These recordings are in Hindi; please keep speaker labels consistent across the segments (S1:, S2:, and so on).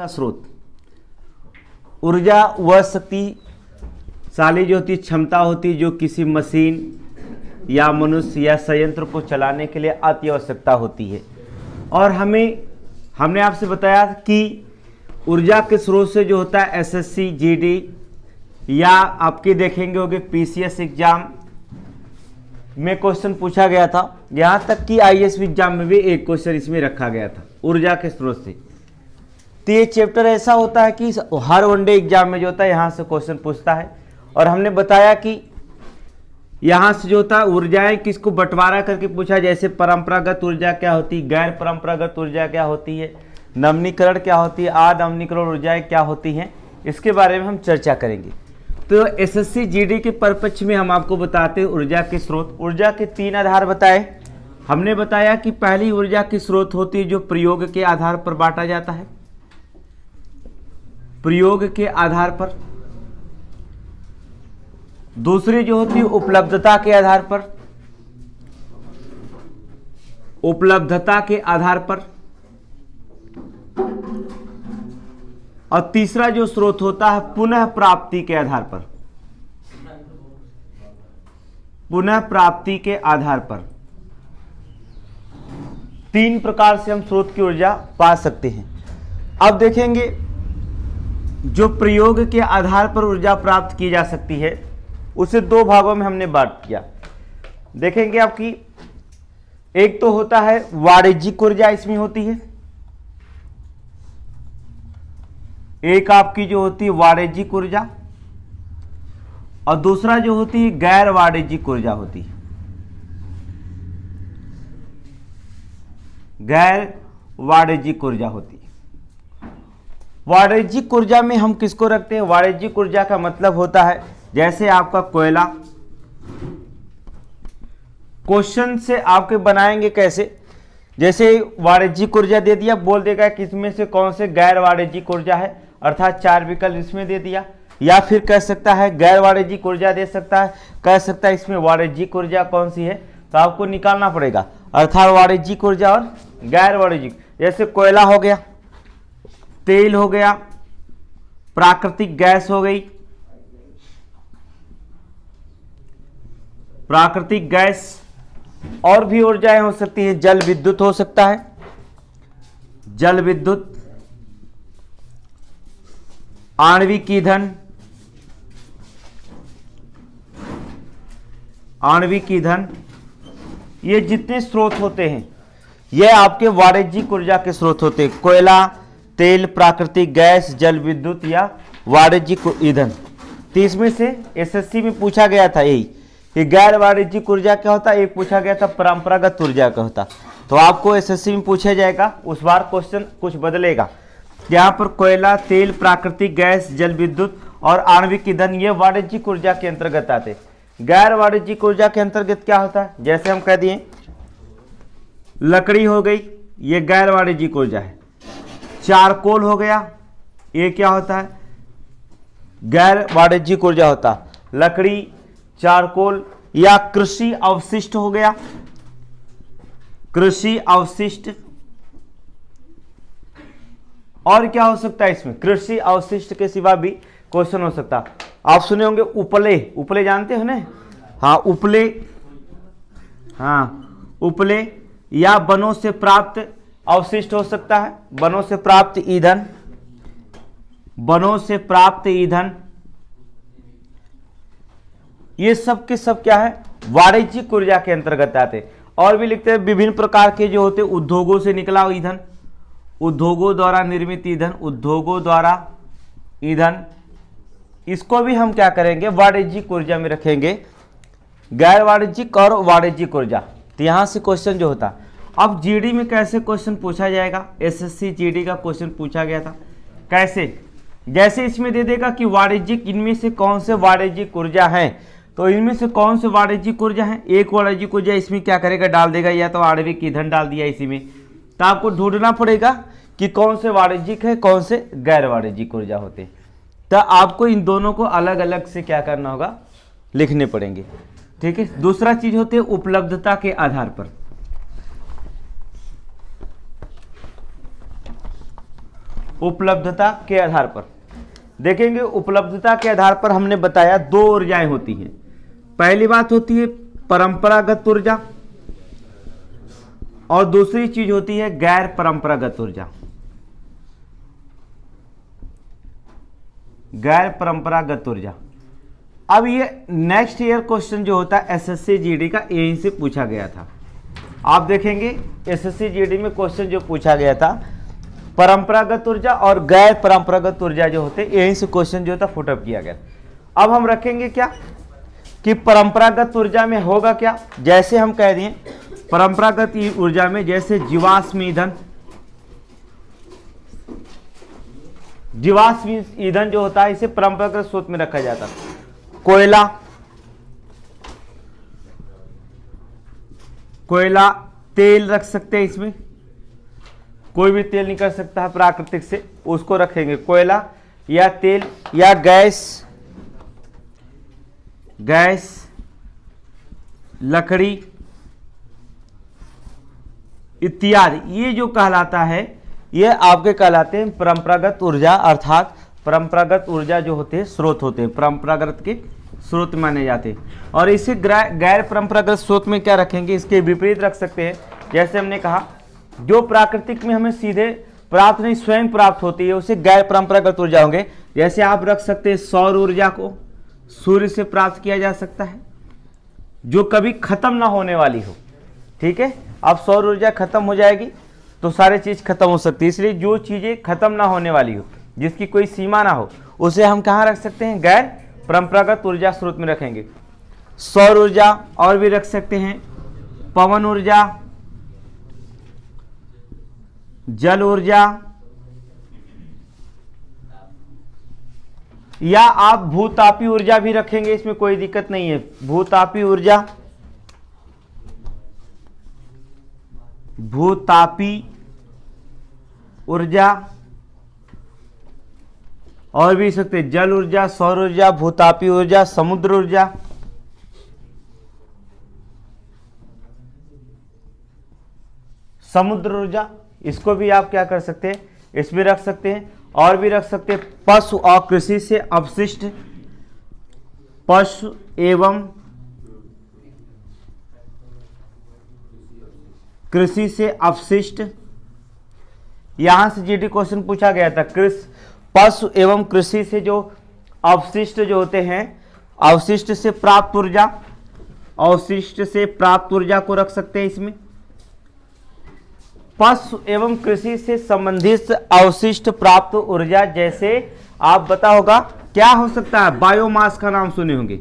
S1: का स्रोत। ऊर्जा वह शक्तिशाली जो होती क्षमता होती जो किसी मशीन या मनुष्य या संयंत्र को चलाने के लिए अति आवश्यकता होती है। और हमने आपसे बताया कि ऊर्जा के स्रोत से जो होता है एसएससी जीडी या आपके देखेंगे होंगे पीसीएस एग्जाम में क्वेश्चन पूछा गया था, यहाँ तक कि आईएएस एग्जाम में भी एक क्वेश्चन इसमें रखा गया था ऊर्जा के स्रोत से। तो ये चैप्टर ऐसा होता है कि हर वनडे एग्जाम में जो होता है यहाँ से क्वेश्चन पूछता है। और हमने बताया कि यहाँ से जो होता है ऊर्जाएं किसको बंटवारा करके पूछा, जैसे परंपरागत ऊर्जा क्या होती है, गैर परंपरागत ऊर्जा क्या होती है, नवीनीकरण क्या होती है, अनवीनीकरण ऊर्जाएं क्या होती हैं, इसके बारे में हम चर्चा करेंगे। तो एसएससी जीडी के परिप्रेक्ष्य में हम आपको बताते हैं ऊर्जा के स्रोत। ऊर्जा के 3 आधार बताए। हमने बताया कि पहली ऊर्जा की स्रोत होती है जो प्रयोग के आधार पर बांटा जाता है, प्रयोग के आधार पर। दूसरी जो होती है उपलब्धता के आधार पर, उपलब्धता के आधार पर। और तीसरा जो स्रोत होता है पुनः प्राप्ति के आधार पर, पुनः प्राप्ति के आधार पर। 3 प्रकार से हम स्रोत की ऊर्जा पा सकते हैं। अब देखेंगे जो प्रयोग के आधार पर ऊर्जा प्राप्त की जा सकती है उसे 2 भागों में हमने बांट किया। देखेंगे आपकी एक तो होता है वाणिज्यिक ऊर्जा, इसमें होती है एक आपकी जो होती है वाणिज्यिक ऊर्जा, और दूसरा जो होती है गैर वाणिज्यिक ऊर्जा होती है। गैर वाणिज्यिक ऊर्जा होती है। वाणिज्यिक ऊर्जा में हम किसको रखते हैं? वाणिज्यिक ऊर्जा का मतलब होता है जैसे आपका कोयला, क्वेश्चन से आपके बनाएंगे कैसे, जैसे वाणिज्यिक ऊर्जा दे दिया, बोल देगा कि इसमें से कौन से गैर वाणिज्यिक ऊर्जा है, अर्थात 4 विकल्प इसमें दे दिया। या फिर कह सकता है गैर वाणिज्यिक ऊर्जा दे सकता है, कह सकता है इसमें वाणिज्यिक ऊर्जा कौन सी है, तो आपको निकालना पड़ेगा, अर्थात वाणिज्यिक ऊर्जा और गैर वाणिज्यिक। जैसे कोयला हो गया, तेल हो गया, प्राकृतिक गैस हो गई, प्राकृतिक गैस, और भी ऊर्जाएं हो सकती है, जल विद्युत हो सकता है, जल विद्युत, आणविक ईंधन, आणविक ईंधन, ये जितने स्रोत होते हैं ये आपके वाणिज्यिक ऊर्जा के स्रोत होते हैं। कोयला, तेल, प्राकृतिक गैस, जल विद्युत या वाणिज्यिक ईंधन। तो इसमें से एसएससी में पूछा गया था यही कि गैर वाणिज्यिक ऊर्जा क्या होता है, एक पूछा गया था परंपरागत ऊर्जा क्या होता। तो आपको एसएससी में पूछा जाएगा, उस बार क्वेश्चन कुछ बदलेगा। यहाँ पर कोयला, तेल, प्राकृतिक गैस, जल विद्युत और आणविक ईंधन ये वाणिज्यिक ऊर्जा के अंतर्गत आते। गैर वाणिज्यिक ऊर्जा के अंतर्गत क्या होता है, जैसे हम कह दिए लकड़ी हो गई, ये गैर वाणिज्यिक ऊर्जा है। चारकोल हो गया, ये क्या होता है, गैर वाणिज्यिक ऊर्जा होता। लकड़ी, चारकोल, या कृषि अवशिष्ट हो गया, कृषि अवशिष्ट। और क्या हो सकता है इसमें, कृषि अवशिष्ट के सिवा भी क्वेश्चन हो सकता। आप सुने होंगे उपले, उपले जानते हो ना, हाँ उपले, हाँ उपले, या वनों से प्राप्त अवशिष्ट हो सकता है, वनों से प्राप्त ईंधन, वनों से प्राप्त ईंधन, ये सब के सब क्या है, वाणिज्यिक ऊर्जा के अंतर्गत आते। और भी लिखते हैं विभिन्न प्रकार के जो होते उद्योगों से निकला ईंधन, उद्योगों द्वारा निर्मित ईंधन, उद्योगों द्वारा ईंधन, इसको भी हम क्या करेंगे, वाणिज्यिक ऊर्जा में रखेंगे। गैर वाणिज्यिक और वाणिज्यिक ऊर्जा, तो यहां से क्वेश्चन जो होता। अब जीडी में कैसे क्वेश्चन पूछा जाएगा, एसएससी जीडी का क्वेश्चन पूछा गया था कैसे, जैसे इसमें दे देगा कि वाणिज्यिक, इनमें से कौन से वाणिज्यिक ऊर्जा है, तो इनमें से कौन से वाणिज्यिक ऊर्जा है, एक वाणिज्यिक ऊर्जा इसमें क्या करेगा, डाल देगा, या तो आणविक ईंधन डाल दिया इसी में। तो आपको ढूंढना पड़ेगा कि कौन से वाणिज्यिक है, कौन से गैर वाणिज्यिक ऊर्जा होते हैं। तो आपको इन दोनों को अलग अलग से क्या करना होगा, लिखने पड़ेंगे। ठीक है। दूसरा चीज होती है उपलब्धता के आधार पर। उपलब्धता के आधार पर देखेंगे। उपलब्धता के आधार पर हमने बताया दो ऊर्जाएं होती हैं। पहली बात होती है परंपरागत ऊर्जा और दूसरी चीज होती है गैर परंपरागत ऊर्जा। गैर परंपरागत ऊर्जा। अब ये नेक्स्ट ईयर क्वेश्चन जो होता है एसएससी जीडी का, यहीं से पूछा गया था। आप देखेंगे एसएससी जीडी में क्वेश्चन जो पूछा गया था परंपरागत ऊर्जा और गैर परंपरागत ऊर्जा जो होते, यहीं से क्वेश्चन जो था फुटअप किया गया। अब हम रखेंगे क्या कि परंपरागत ऊर्जा में होगा क्या, जैसे हम कह दिए परंपरागत ऊर्जा में जैसे जीवाश्म ईंधन, जीवाश्म ईंधन जो होता है इसे परंपरागत स्रोत में रखा जाता है। कोयला तेल रख सकते हैं, इसमें कोई भी तेल निकल सकता है प्राकृतिक से, उसको रखेंगे कोयला या तेल या गैस, लकड़ी इत्यादि। ये जो कहलाता है ये आपके कहलाते हैं परंपरागत ऊर्जा, अर्थात परंपरागत ऊर्जा जो होते हैं स्रोत होते हैं, परंपरागत के स्रोत माने जाते हैं। और इसे गैर परंपरागत स्रोत में क्या रखेंगे, इसके विपरीत रख सकते हैं। जैसे हमने कहा जो प्राकृतिक में हमें सीधे प्राप्त नहीं स्वयं प्राप्त होती है उसे गैर परंपरागत ऊर्जा होंगे। जैसे आप रख सकते हैं सौर ऊर्जा को, सूर्य से प्राप्त किया जा सकता है, जो कभी खत्म ना होने वाली हो। ठीक है, अब सौर ऊर्जा खत्म हो जाएगी तो सारी चीज खत्म हो सकती है, इसलिए जो चीजें खत्म ना होने वाली हो, जिसकी कोई सीमा ना हो, उसे हम कहाँ रख सकते हैं, गैर परंपरागत ऊर्जा स्रोत में रखेंगे। सौर ऊर्जा और भी रख सकते हैं, पवन ऊर्जा, जल ऊर्जा, या आप भूतापी ऊर्जा भी रखेंगे, इसमें कोई दिक्कत नहीं है। भूतापी ऊर्जा और भी सकते हैं, जल ऊर्जा, सौर ऊर्जा, भूतापी ऊर्जा, समुद्र ऊर्जा, इसको भी आप क्या कर सकते हैं, इसमें रख सकते हैं। और भी रख सकते हैं पशु और कृषि से अपशिष्ट, पशु एवं कृषि से अपशिष्ट। यहां से जीडी क्वेश्चन पूछा गया था, पशु एवं कृषि से जो अवशिष्ट जो होते हैं, अवशिष्ट से प्राप्त ऊर्जा को रख सकते हैं इसमें। पशु एवं कृषि से संबंधित अवशिष्ट प्राप्त ऊर्जा, जैसे आप पता होगा क्या हो सकता है, बायोमास का नाम सुने होंगे,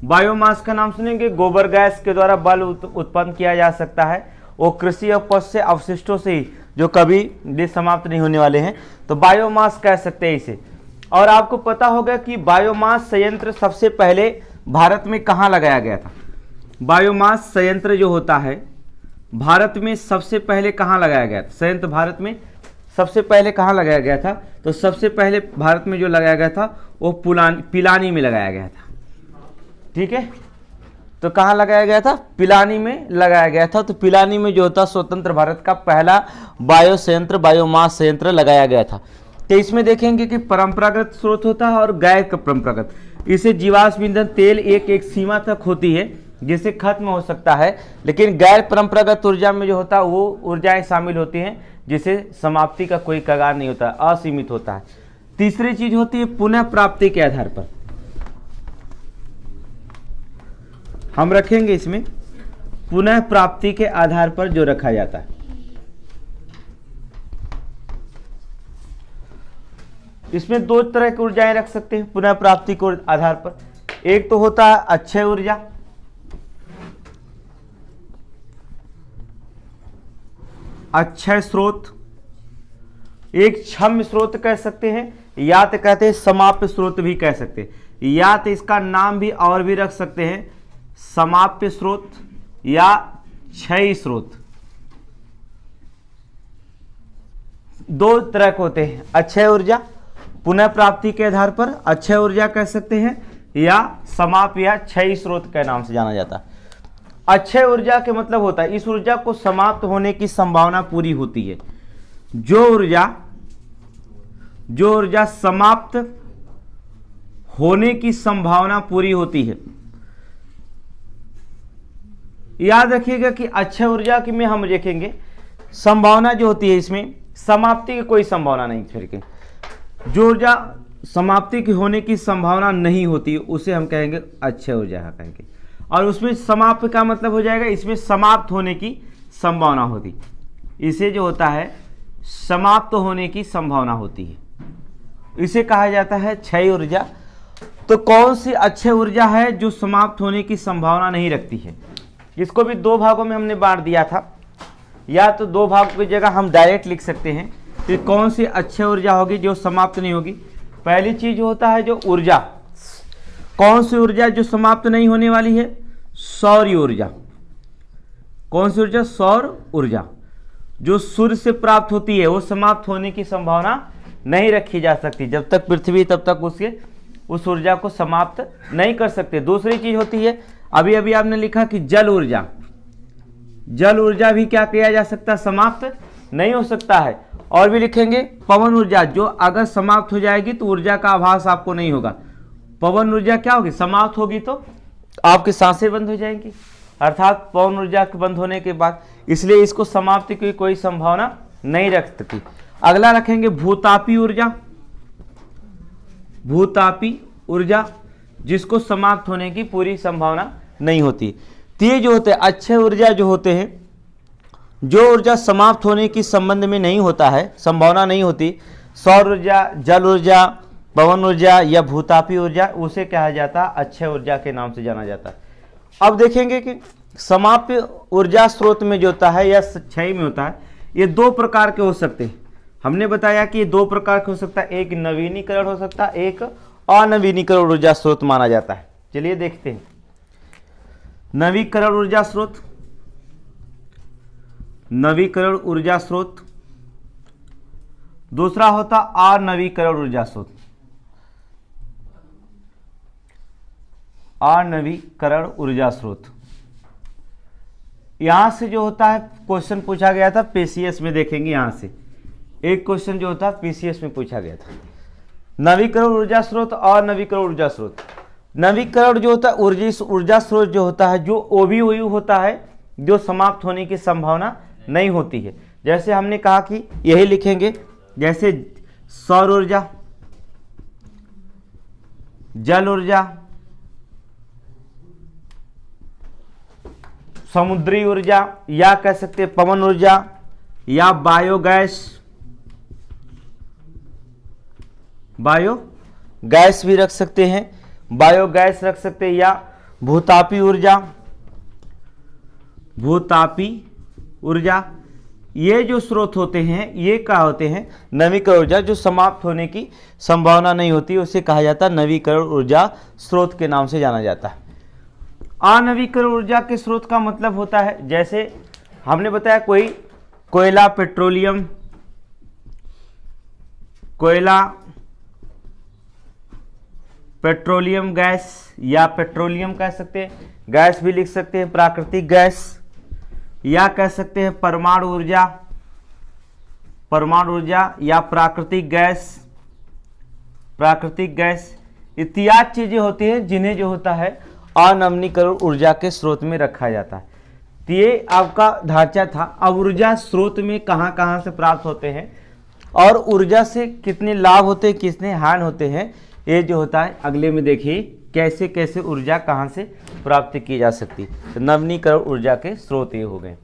S1: बायोमास का नाम सुनेंगे। गोबर गैस के द्वारा बल उत्पन्न किया जा सकता है, वो कृषि और पशु से अवशिष्टों से ही, जो कभी भी समाप्त नहीं होने वाले हैं, तो बायोमास कह सकते हैं इसे। और आपको पता होगा कि बायोमास संयंत्र सबसे पहले भारत में कहाँ लगाया गया था। बायोमास संयंत्र जो होता है भारत में सबसे पहले कहाँ लगाया गया था, संयंत्र भारत में सबसे पहले कहाँ लगाया गया था, तो सबसे पहले भारत में जो लगाया गया था वो पिलानी में लगाया गया था। ठीक है, तो कहाँ लगाया गया था, पिलानी में लगाया गया था। तो पिलानी में जो होता स्वतंत्र भारत का पहला बायोमास संयंत्र लगाया गया था। तो इसमें देखेंगे कि परंपरागत स्रोत होता है और गैर परंपरागत। इसे जीवाश्म ईंधन तेल एक सीमा तक होती है जिससे खत्म हो सकता है, लेकिन गैर परंपरागत ऊर्जा में जो होता है वो ऊर्जाएं शामिल होती हैं जिसे समाप्ति का कोई कगार नहीं होता, असीमित होता है। तीसरी चीज होती है पुनः प्राप्ति के आधार पर। हम रखेंगे इसमें पुनः प्राप्ति के आधार पर जो रखा जाता है। इसमें दो तरह की ऊर्जाएं रख सकते हैं पुनः प्राप्ति के आधार पर। एक तो होता है अक्षय ऊर्जा, अक्षय स्रोत, एक क्षम्य स्रोत कह सकते हैं, या तो कहते हैं समाप्य स्रोत भी कह सकते हैं, या तो इसका नाम भी और भी रख सकते हैं समाप्य स्रोत या क्षय स्रोत। दो तरह के होते हैं, अक्षय ऊर्जा पुनः प्राप्ति के आधार पर अक्षय ऊर्जा कह सकते हैं, या समाप्य या क्षय स्रोत के नाम से जाना जाता है। अक्षय ऊर्जा के मतलब होता है इस ऊर्जा को समाप्त होने की संभावना पूरी होती है। जो ऊर्जा समाप्त होने की संभावना पूरी होती है। याद रखिएगा कि अक्षय ऊर्जा की में हम देखेंगे संभावना जो होती है, इसमें समाप्ति की कोई संभावना नहीं। फिर जो ऊर्जा समाप्ति की होने की संभावना नहीं होती उसे हम कहेंगे अक्षय ऊर्जा कहेंगे। और उसमें समाप्त का मतलब हो जाएगा इसमें समाप्त होने की संभावना होती, इसे जो होता है समाप्त होने की संभावना होती है, इसे कहा जाता है क्षय ऊर्जा। तो कौन सी अक्षय ऊर्जा है जो समाप्त होने की संभावना नहीं रखती है? इसको भी दो भागों में हमने बांट दिया था, या तो दो भागों की जगह हम डायरेक्ट लिख सकते हैं कि कौन सी अक्षय ऊर्जा होगी जो समाप्त नहीं होगी। पहली चीज होता है जो ऊर्जा, कौन सी ऊर्जा जो समाप्त नहीं होने वाली है? सौर ऊर्जा। कौन सी ऊर्जा? सौर ऊर्जा। जो सूर्य से प्राप्त होती है वो समाप्त होने की संभावना नहीं रखी जा सकती, जब तक पृथ्वी तब तक उस ऊर्जा को समाप्त नहीं कर सकते। दूसरी चीज होती है, अभी अभी आपने लिखा कि जल ऊर्जा। जल ऊर्जा भी क्या किया जा सकता? समाप्त नहीं हो सकता है। और भी लिखेंगे पवन ऊर्जा, जो अगर समाप्त हो जाएगी तो ऊर्जा का आभास आपको नहीं होगा। पवन ऊर्जा क्या होगी? समाप्त होगी तो आपकी सांसें बंद हो जाएंगी, अर्थात पवन ऊर्जा के बंद होने के बाद, इसलिए इसको समाप्ति की कोई संभावना नहीं रख सकती। अगला रखेंगे भूतापी ऊर्जा। भूतापी ऊर्जा जिसको समाप्त होने की पूरी संभावना नहीं होती। तो ये जो होते हैं अक्षय ऊर्जा जो होते हैं, जो ऊर्जा समाप्त होने की संबंध में नहीं होता है, संभावना नहीं होती, सौर ऊर्जा, जल ऊर्जा, पवन ऊर्जा या भूतापी ऊर्जा, उसे कहा जाता है अक्षय ऊर्जा के नाम से जाना जाता है। अब देखेंगे कि समाप्त ऊर्जा स्रोत में जो होता है या क्षय में होता है, ये दो प्रकार के हो सकते हैं। हमने बताया कि ये दो प्रकार के हो सकता है, एक नवीनीकरण हो सकता है, एक अनवीनीकरण ऊर्जा स्रोत माना जाता है। चलिए देखते हैं। नवीकरण ऊर्जा स्रोत, नवीकरण ऊर्जा स्रोत। दूसरा होता अनवीकरण ऊर्जा स्रोत, अनवीकरण ऊर्जा स्रोत। यहां से जो होता है क्वेश्चन पूछा गया था पीसीएस में, देखेंगे यहां से एक क्वेश्चन जो होता है पीसीएस में पूछा गया था। नवीकरण ऊर्जा स्रोत और नवीकरण ऊर्जा स्रोत। नवीकरण जो होता है ऊर्जा स्रोत जो होता है, जो ओबीओयू होता है, जो समाप्त होने की संभावना नहीं होती है। जैसे हमने कहा कि यही लिखेंगे, जैसे सौर ऊर्जा, जल ऊर्जा, समुद्री ऊर्जा, या कह सकते हैं पवन ऊर्जा, या बायोगैस, बायोगैस भी रख सकते हैं, बायोगैस रख सकते हैं, या भूतापी ऊर्जा, भूतापी ऊर्जा। ये जो स्रोत होते हैं ये क्या होते हैं? नवीकरण ऊर्जा, जो समाप्त होने की संभावना नहीं होती, उसे कहा जाता है नवीकरण ऊर्जा स्रोत के नाम से जाना जाता है। अनवीकरण ऊर्जा के स्रोत का मतलब होता है, जैसे हमने बताया कोई कोयला, पेट्रोलियम, कोयला, पेट्रोलियम गैस, या पेट्रोलियम कह सकते हैं, गैस भी लिख सकते हैं, प्राकृतिक गैस, या कह सकते हैं परमाणु ऊर्जा, परमाणु ऊर्जा, या प्राकृतिक गैस, प्राकृतिक गैस इत्यादि चीजें होती हैं जिन्हें जो होता है अनवीकरण ऊर्जा के स्रोत में रखा जाता है। तो ये आपका ढांचा था। अब ऊर्जा स्रोत में कहाँ कहाँ से प्राप्त होते हैं और ऊर्जा से कितने लाभ होते हैं, कितने हानि होते हैं, ये जो होता है अगले में देखिए कैसे कैसे ऊर्जा कहाँ से प्राप्त की जा सकती है। तो नवीनीकरण ऊर्जा के स्रोत ये हो गए।